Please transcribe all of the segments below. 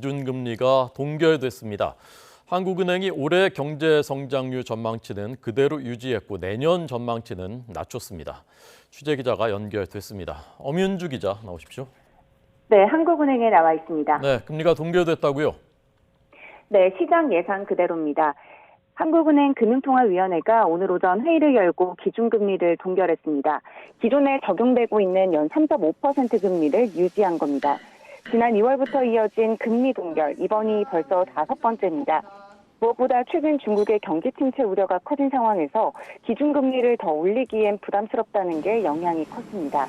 기준금리가 동결됐습니다. 한국은행이 올해 경제 성장률 전망치는 그대로 유지했고 내년 전망치는 낮췄습니다. 취재 기자가 연결됐습니다. 엄윤주 기자 나오십시오. 네, 한국은행에 나와 있습니다. 네, 금리가 동결됐다고요? 네, 시장 예상 그대로입니다. 한국은행 금융통화위원회가 오늘 오전 회의를 열고 기준금리를 동결했습니다. 기존에 적용되고 있는 연 3.5% 금리를 유지한 겁니다. 지난 2월부터 이어진 금리 동결, 이번이 벌써 5번째입니다. 무엇보다 최근 중국의 경기 침체 우려가 커진 상황에서 기준금리를 더 올리기엔 부담스럽다는 게 영향이 컸습니다.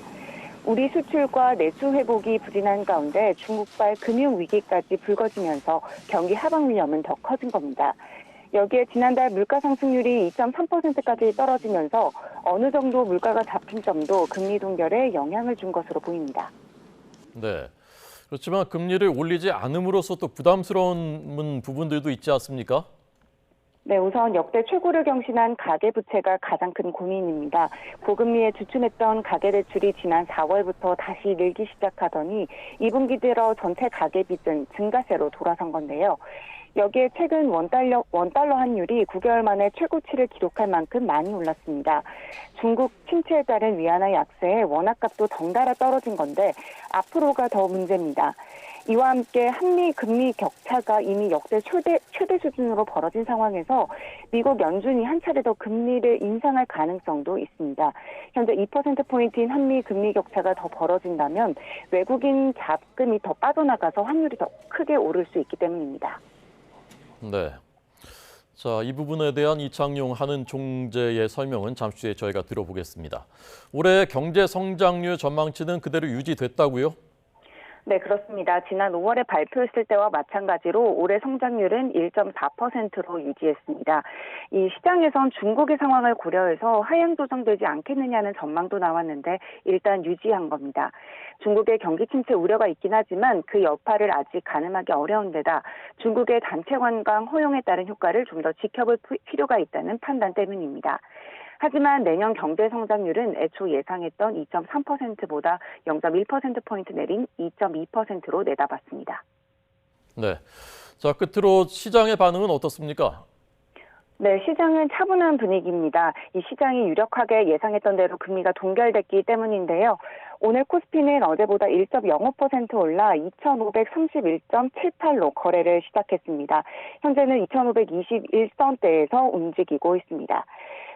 우리 수출과 내수 회복이 부진한 가운데 중국발 금융위기까지 불거지면서 경기 하방 위험은 더 커진 겁니다. 여기에 지난달 물가 상승률이 2.3%까지 떨어지면서 어느 정도 물가가 잡힌 점도 금리 동결에 영향을 준 것으로 보입니다. 네. 그렇지만 금리를 올리지 않음으로써 또 부담스러운 부분들도 있지 않습니까? 네, 우선 역대 최고를 경신한 가계부채가 가장 큰 고민입니다. 고금리에 주춤했던 가계대출이 지난 4월부터 다시 늘기 시작하더니 2분기 들어 전체 가계빚은 증가세로 돌아선 건데요. 여기에 최근 원달러 환율이 9개월 만에 최고치를 기록할 만큼 많이 올랐습니다. 중국 침체에 따른 위안화 약세에 원화값도 덩달아 떨어진 건데 앞으로가 더 문제입니다. 이와 함께 한미 금리 격차가 이미 역대 최대 수준으로 벌어진 상황에서 미국 연준이 한 차례 더 금리를 인상할 가능성도 있습니다. 현재 2%포인트인 한미 금리 격차가 더 벌어진다면 외국인 자금이 더 빠져나가서 환율이 더 크게 오를 수 있기 때문입니다. 네. 자, 이 부분에 대한 이창용 한은총재의 설명은 잠시 후에 저희가 들어보겠습니다. 올해 경제 성장률 전망치는 그대로 유지됐다고요? 네, 그렇습니다. 지난 5월에 발표했을 때와 마찬가지로 올해 성장률은 1.4%로 유지했습니다. 이 시장에선 중국의 상황을 고려해서 하향 조정되지 않겠느냐는 전망도 나왔는데 일단 유지한 겁니다. 중국의 경기 침체 우려가 있긴 하지만 그 여파를 아직 가늠하기 어려운 데다 중국의 단체 관광 허용에 따른 효과를 좀 더 지켜볼 필요가 있다는 판단 때문입니다. 하지만 내년 경제 성장률은 애초 예상했던 2.3%보다 0.1%포인트 내린 2.2%로 내다봤습니다. 네. 자, 끝으로 시장의 반응은 어떻습니까? 네, 시장은 차분한 분위기입니다. 이 시장이 유력하게 예상했던 대로 금리가 동결됐기 때문인데요. 오늘 코스피는 어제보다 1.05% 올라 2,531.78로 거래를 시작했습니다. 현재는 2,521선대에서 움직이고 있습니다.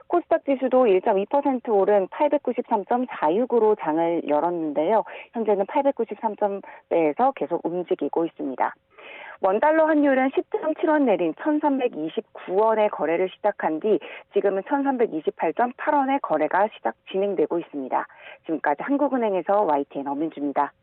코스닥 지수도 1.2% 오른 893.46으로 장을 열었는데요. 현재는 893점대에서 계속 움직이고 있습니다. 원달러 환율은 10.7원 내린 1,329원에 거래를 시작한 뒤 지금은 1,328.8원에 거래가 진행되고 있습니다. 지금까지 한국은행에서 YTN 엄민주입니다.